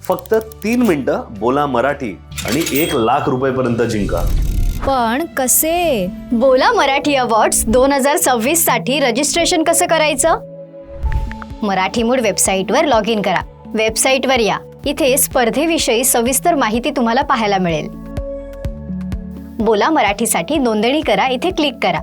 फक्त 3 मिनिटं बोला मराठी आणि 1,00,000 रुपयेपर्यंत जिंका. पण कसे? बोला मराठी अवॉर्ड्स 2026 साठी रजिस्ट्रेशन कसं करायचं? मराठी मूड वेबसाईटवर लॉग इन करा. वेबसाईटवर या. इथे स्पर्धेविषयी सविस्तर माहिती तुम्हाला पाहायला मिळेल. बोला मराठीसाठी नोंदणी करा इथे क्लिक करा.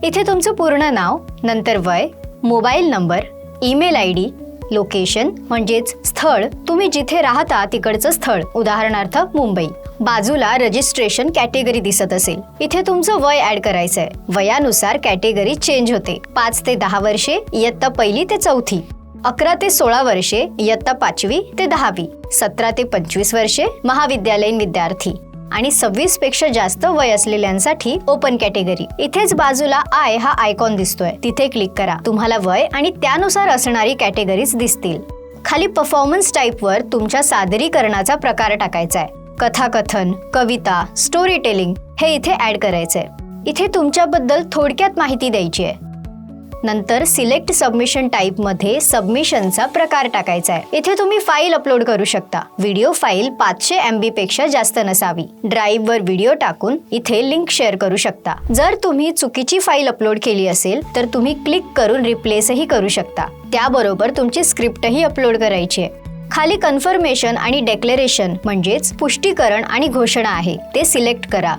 इथे तुमचं पूर्ण नाव, नंतर वय, mobile number, email ID, location म्हणजेच स्थळ, तुम्ही जिथे राहता तिकडचं स्थळ, उदाहरणार्थ मुंबई. बाजूला रजिस्ट्रेशन कॅटेगरी दिसत असेल. इथे तुमचं वय ऍड करायचंय. वयानुसार कॅटेगरी चेंज होते. 5 ते 10 वर्षे इयत्ता 1ली ते 4थी, 11 ते 16 वर्षे इयत्ता 5वी ते 10वी, 17 ते 25 वर्षे महाविद्यालयीन विद्यार्थी आणि 26 पेक्षा जास्त वय असलेल्यांसाठी ओपन कॅटेगरी. इथेच बाजूला आय हा आयकॉन दिसतोय, तिथे क्लिक करा. तुम्हाला वय आणि त्यानुसार असणारी कॅटेगरीज दिसतील. खाली परफॉर्मन्स टाईप वर तुमच्या सादरीकरणाचा प्रकार टाकायचा आहे. कथाकथन, कविता, स्टोरी टेलिंग हे इथे ऍड करायचंय. इथे तुमच्याबद्दल थोडक्यात माहिती द्यायची आहे. नंतर सिलेक्ट सबमिशन टाईप मध्ये सबमिशनचा प्रकार टाकायचा आहे. इथे तुम्ही फाईल अपलोड करू शकता. व्हिडिओ फाईल 500 MB पेक्षा जास्त नसावी. ड्राईव्ह वर व्हिडिओ टाकून इथे लिंक शेअर करू शकता. जर तुम्ही चुकीची फाईल अपलोड केली असेल तर तुम्ही क्लिक करून रिप्लेसही करू शकता. त्याबरोबर तुमची स्क्रिप्टही अपलोड करायची आहे. खाली कन्फर्मेशन आणि डेक्लेरेशन म्हणजेच पुष्टीकरण आणि घोषणा आहे, ते सिलेक्ट करा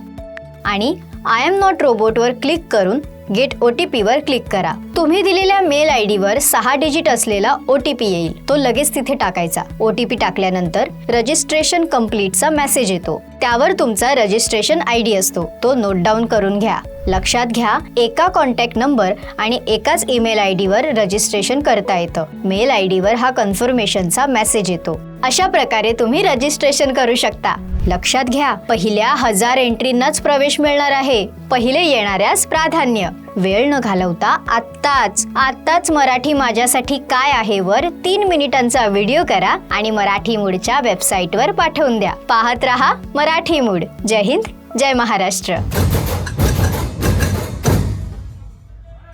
आणि आय एम नॉट रोबोट वर क्लिक करून गेट OTP वर क्लिक करा. तुम्ही दिलेल्या मेल आयडी वर 6 डिजिट असलेला OTP येईल, तो लगेच तिथे टाकायचा. OTP टाकल्यानंतर रजिस्ट्रेशन कम्प्लीटचा मेसेज येतो. त्यावर तुमचा रजिस्ट्रेशन ID असतो, तो नोट डाऊन करून घ्या. लक्षात घ्या, एका कॉन्टॅक्ट नंबर आणि एकाच ईमेल आयडी वर रजिस्ट्रेशन करता येतं. मेल आयडी वर हा कन्फर्मेशनचा मेसेज येतो. अशा प्रकारे तुम्ही रजिस्ट्रेशन करू शकता. लक्षात घ्या, पहिल्या 1000 एंट्रींनाच प्रवेश मिळणार आहे. पहिले येणाऱ्यास प्राधान्य. वेळ न घालवता आत्ताच मराठी माझ्यासाठी काय आहे वर 3 मिनिटांचा व्हिडिओ करा आणि मराठी मूडच्या वेबसाईटवर पाठवून द्या. पाहत रहा मराठी मूड. जय हिंद, जय महाराष्ट्र.